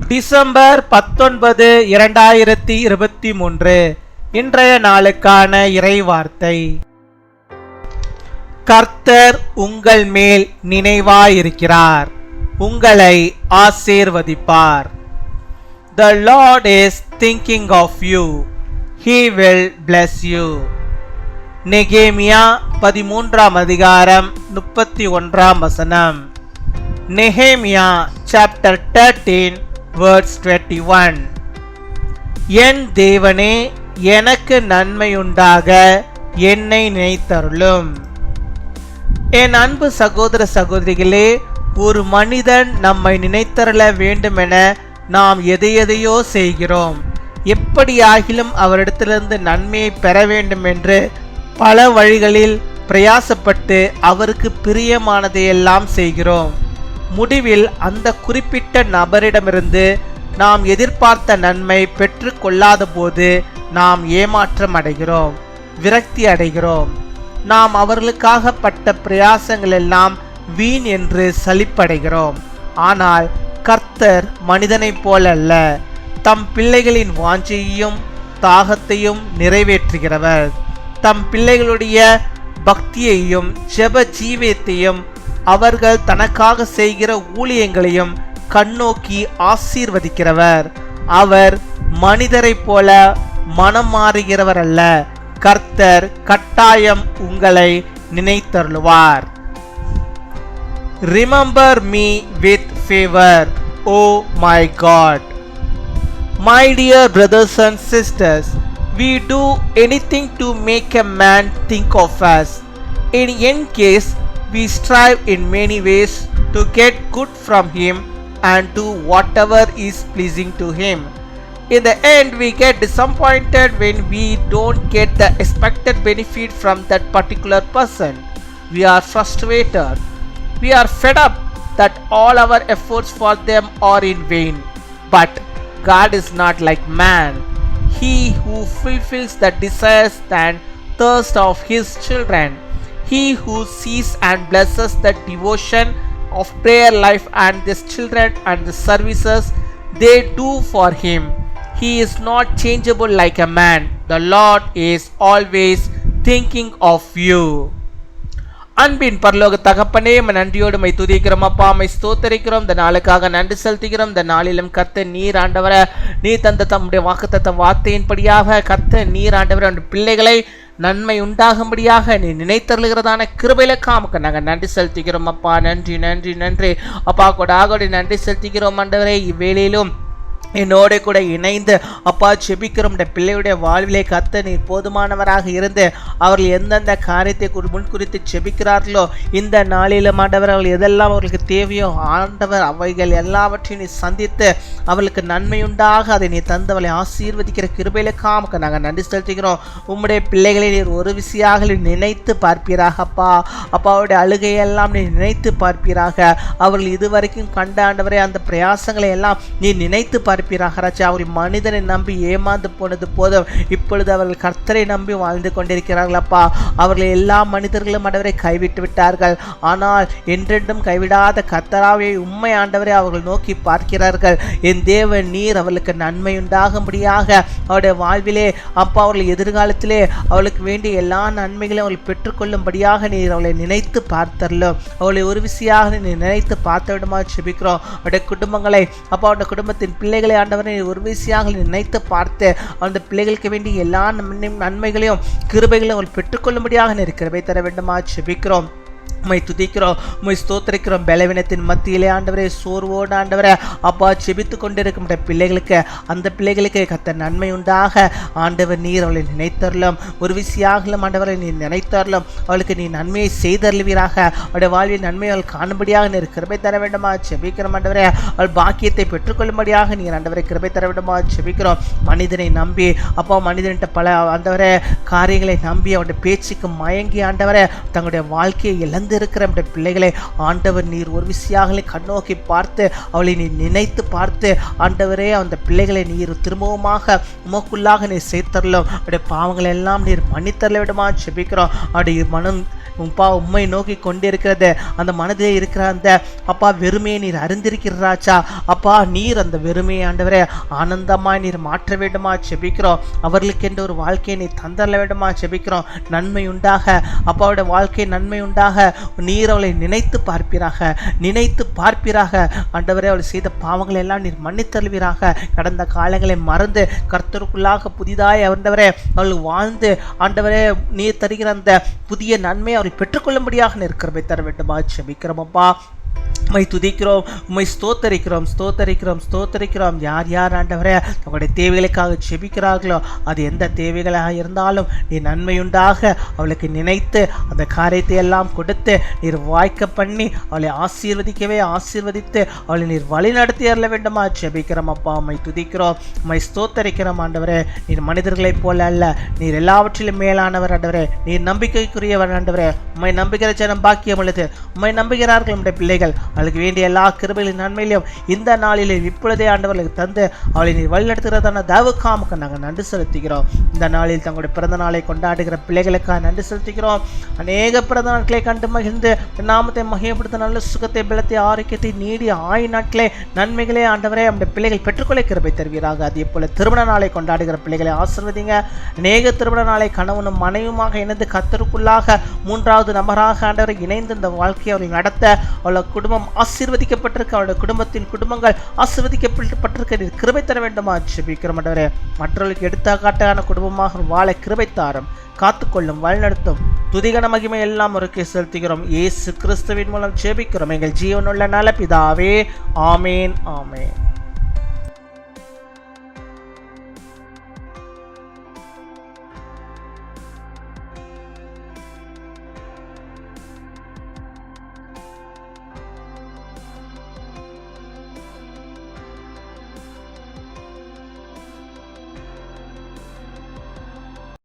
December 19, 2023 இன்றைய நாளுக்கான இறைவார்த்தை. கர்த்தர் உங்கள் மேல் நினைவாயிருக்கிறார், உங்களை ஆசீர்வதிப்பார். The Lord is thinking of you, He will bless you. நெகேமியா 13 அதிகாரம் 31 வசனம். நெகேமியா chapter 13 verse 21. என் தேவனே, எனக்கு நன்மையுண்டாக என்னை நினைத்தருளும். என் அன்பு சகோதர சகோதரிகளே, ஒரு மனிதன் நம்மை நினைத்தருள வேண்டுமென நாம் எதையோ செய்கிறோம். எப்படியாகிலும் அவரிடத்திலிருந்து நன்மையை பெற வேண்டும் என்று பல வழிகளில் பிரயாசப்பட்டு அவருக்கு பிரியமானதையெல்லாம் செய்கிறோம். முடிவில் அந்த குறிப்பிட்ட நபரிடமிருந்து நாம் எதிர்பார்த்த நன்மை பெற்று கொள்ளாத போது நாம் ஏமாற்றம் அடைகிறோம், விரக்தி அடைகிறோம். நாம் அவர்களுக்காக பட்ட பிரயாசங்கள் எல்லாம் வீண் என்று சலிப்படைகிறோம். ஆனால் கர்த்தர் மனிதனைப் போல அல்ல, தம் பிள்ளைகளின் வாஞ்சையையும் தாகத்தையும் நிறைவேற்றுகிறவர். தம் பிள்ளைகளுடைய பக்தியையும் ஜெப ஜீவியத்தையும் அவர்கள் தனக்காக செய்கிற ஊழியங்களையும் கண்ணோக்கி ஆசீர்வதிக்கிறவர். அவர் மனிதரைப் போல மனம் மாறுகிறவர் அல்ல. கர்த்தர் கட்டாயம் உங்களை நினைத்தருளுவார். Remember me with favor, oh my God. My dear brothers and sisters, we do anything to make a man think of us. In any case, we strive in many ways to get good from him and do whatever is pleasing to him. In the end, we get disappointed when we don't get the expected benefit from that particular person. We are frustrated. We are fed up that all our efforts for them are in vain. But God is not like man. He who fulfills the desires and thirst of his children. He who sees and blesses the devotion of prayer life and his children and the services they do for him. He is not changeable like a man. The Lord is always thinking of you. அன்பின் பரலோக தகப்பனே, நன்றியோடு my துதிக்கிறோம் அப்பா, my ஸ்தோத்தரிக்கிறோம். இந்த நாளுக்காக நன்றி செலுத்துகிறோம். இந்த நாளிலும் கர்த்தர் நீர் ஆண்டவர, நீ தந்த தம்முடைய வாக்குத்தத்தம் வார்த்தையின்படியாக கர்த்தர் நீர் ஆண்டவர பிள்ளைகளை நன்மை உண்டாகும்படியாக நீ நினைத்தருளுகிறதான கிருபையிலுக்காக நாங்கள் நன்றி செலுத்துகிறோம் அப்பா. நன்றி நன்றி நன்றி அப்பா, கொடாகோடி நன்றி செலுத்துகிறோம் ஆண்டவரே. இவ்வேளையிலும் என்னோட கூட இணைந்து அப்பா ஜெபிக்கிறோம். இந்த பிள்ளையுடைய வாழ்விலே கர்த்தர் நீர் போதுமானவராக இருந்து அவர்கள் எந்தெந்த காரியத்தை முன்குறித்து ஜெபிக்கிறார்களோ இந்த நாளிலும் ஆண்டவர் அவர்கள் எதெல்லாம் அவர்களுக்கு தேவையோ ஆண்டவர் அவைகள் எல்லாவற்றையும் நீ சந்தித்து அவளுக்கு நன்மையுண்டாக அதை நீ தந்தவளை ஆசீர்வதிக்கிற கிருபையிலுக்காக நாங்கள் நன்றி செலுத்துகிறோம். உம்முடைய பிள்ளைகளை நீர் ஒரு விசையாக நினைத்து பார்ப்பீராக அப்பா. அப்பாவுடைய அழுகையெல்லாம் நீ நினைத்து பார்ப்பீராக. அவர்கள் இதுவரைக்கும் கண்ட ஆண்டவரே அந்த பிரயாசங்களை எல்லாம் நீ நினைத்து பார்ப்பீராக ராஜா. அவர்கள் மனிதனை நம்பி ஏமாந்து போனது போதும், இப்பொழுது அவர்கள் கர்த்தரை நம்பி வாழ்ந்து கொண்டிருக்கிறார்கள் அப்பா. அவர்கள் எல்லா மனிதர்களும் ஆண்டவரை கைவிட்டு விட்டார்கள். ஆனால் என்றென்றும் கைவிடாத கர்த்தராவே உம்மை ஆண்டவரை அவர்கள் நோக்கி பார்க்கிறார்கள். என் தேவன் நீர் அவளுக்கு நன்மை உண்டாகும்படியாக அவருடைய வாழ்விலே அப்பா அவர்கள் எதிர்காலத்திலே அவளுக்கு வேண்டிய எல்லா நன்மைகளையும் அவர்கள் பெற்றுக்கொள்ளும்படியாக நீர் அவளை நினைத்து பார்த்தரலும். அவளை ஒரு விசையாக நீ நினைத்து பார்த்த விடமா ஜெபிக்கிறோம். அவருடைய குடும்பங்களை அப்பா, அவருடைய குடும்பத்தின் பிள்ளைகளை ஆண்டவரை ஒரு விசையாக நினைத்து பார்த்து அந்த பிள்ளைகளுக்கு வேண்டிய எல்லா நன்மைகளையும் கிருபைகளையும் அவள் பெற்றுக்கொள்ளும்படியாக நீர் கிருபை தர வேண்டுமா ஜெபிக்கிறோம். உம்மை துதிக்கிறோம், உம்மை ஸ்தோத்திரிக்கிறோம். பலவீனத்தின் மத்தியிலே ஆண்டவரே, சோர்வோடு ஆண்டவரே அப்பா ஜெபித்து கொண்டிருக்கும் பிள்ளைகளுக்கு அந்த பிள்ளைகளுக்கு கர்த்தர் நன்மை உண்டாக ஆண்டவர் நீர் அவளை நினைத்தரலும். ஒரு விசையாகலும் ஆண்டவரை நீ நினைத்தரலும். அவளுக்கு நீ நன்மையை செய்தருளுவீராக. அவளுடைய வாழ்வில் நன்மை அவள் காணும்படியாக நீர் கிருபை தர வேண்டுமா ஜெபிக்கிறோம் ஆண்டவரே. அவள் பாக்கியத்தை பெற்றுக்கொள்ளும்படியாக நீர் ஆண்டவரை கிருபை தர வேண்டுமா ஜெபிக்கிறோம். மனிதனை நம்பி அப்பா மனிதன்கிட்ட பல ஆண்டவரே காரியங்களை நம்பி அவருடைய பேச்சுக்கு மயங்கி ஆண்டவரை தங்களுடைய வாழ்க்கையை இழந்து இருக்கிற பிள்ளைகளை ஆண்டவர் நீர் ஒரு விசையாக கண்ணோக்கி பார்த்து அவளை நீ நினைத்து பார்த்து ஆண்டவரே அந்த பிள்ளைகளை நீர் திரும்பவுமாக உமக்குள்ளாக நீர் சேர்த்தரலும். அவருடைய பாவங்களை எல்லாம் நீர் மன்னித்தரல விடுமா ஜெபிக்கிறோம். அவருடைய மனம் உம்மை நோக்கி கொண்டிருக்கிறது. அந்த மனதிலே இருக்கிற அந்த அப்பா வெறுமையை நீர் அறிந்திருக்கிறாச்சா அப்பா, நீர் அந்த வெறுமையை ஆண்டவரே ஆனந்தமாய் நீர் மாற்ற வேண்டுமா செபிக்கிறோம். அவர்களுக்கு என்ற ஒரு வாழ்க்கையை நீர் தந்தரல வேண்டுமா செபிக்கிறோம். நன்மை உண்டாக அப்பாவுடைய வாழ்க்கை நன்மை உண்டாக நீர் அவளை நினைத்து பார்ப்பீராக ஆண்டவரே. அவள் செய்த பாவங்களை எல்லாம் நீர் மன்னித்தருவீராக. கடந்த காலங்களை மறந்து கர்த்தருக்குள்ளாக புதிதாய் ஆண்டவரே அவள் வாழ்ந்து ஆண்டவரே நீர் தருகிற அந்த புதிய நன்மை அவரை பெற்றுக்கொள்ளும்படியாக நீர் கிருபை தர வேண்டுமா செபிக்கிறோம் அப்பா. உம்மை துதிக்கிறோம், உம்மை ஸ்தோத்தரிக்கிறோம். யார் யார் ஆண்டவரே தங்களுடைய தேவைகளுக்காக ஜெபிக்கிறார்களோ அது எந்த தேவைகளாக இருந்தாலும் நீர் நன்மையுண்டாக அவளுக்கு நினைத்து அந்த காரியத்தை எல்லாம் கொடுத்து நீர் வாய்க்க பண்ணி அவளை ஆசீர்வதித்து அவளை நீர் வழி நடத்தி அருள வேண்டுமா ஜெபிக்கிறோம் அப்பா. உம்மை துதிக்கிறோம், உம்மை ஸ்தோத்தரிக்கிறோம் ஆண்டவரே. நீர் மனிதர்களைப் போல அல்ல, நீர் எல்லாவற்றிலும் மேலானவர் ஆண்டவரே. நீர் நம்பிக்கைக்குரியவர் ஆண்டவரே. உம்மை நம்புகிற ஜனம் பாக்கியம் உள்ளது. உம்மை நம்புகிறார்கள் நம்முடைய பிள்ளைகள். அவளுக்கு வேண்டிய எல்லா கிருபைகளின் நன்மையிலும் இந்த நாளிலே இப்பொழுதே ஆண்டவர்களுக்கு தந்து அவளை நீர் வழிநடத்துகிறதான தயவுக்காக நாங்கள் நன்றி செலுத்துகிறோம். இந்த நாளில் தங்களுடைய பிறந்த நாளை கொண்டாடுகிற பிள்ளைகளுக்காக நன்றி செலுத்துகிறோம். அநேக பிறந்த நாட்களை கண்டு மகிழ்ந்து நாமத்தை மகிமைப்படுத்த நல்ல சுகத்தை பலத்தை ஆரோக்கியத்தை நீடிய ஆயுள் நாட்களே நன்மைகளே ஆண்டவரே நம்முடைய பிள்ளைகள் பெற்றுக்கொள்ள கிருபை தருவீராக. அதே போல திருமண நாளை கொண்டாடுகிற பிள்ளைகளை ஆசீர்வதிங்க. அநேக திருமண நாளை கணவனும் மனைவியுமாக இணைந்து கர்த்தருக்குள்ளாக மூன்றாவது நபராக ஆண்டவரை இணைந்து இந்த வாழ்க்கையை அவர்கள் நடத்த அவளை குடும்பம் ஆசீர்வதிக்கப்பட்டிருக்க, அவருடைய குடும்பங்கள் ஆசீர்வதிக்கப்பட்டிருக்க கிருபை தர வேண்டுமா ஜெபிக்கிறோம் ஆண்டவரே. மற்றவர்களுக்கு எடுத்துக்காட்டான குடும்பமாக வாழ கிருபை தாரும், காத்துக்கொள்ளும், வழிநடத்தும். துதிகன மகிமை எல்லாம் ஒருக்கே செலுத்துகிறோம். இயேசு கிறிஸ்துவின் மூலம் ஜெபிக்கிறோம் எங்கள் ஜீவனுள்ள நல்ல பிதாவே. ஆமேன்.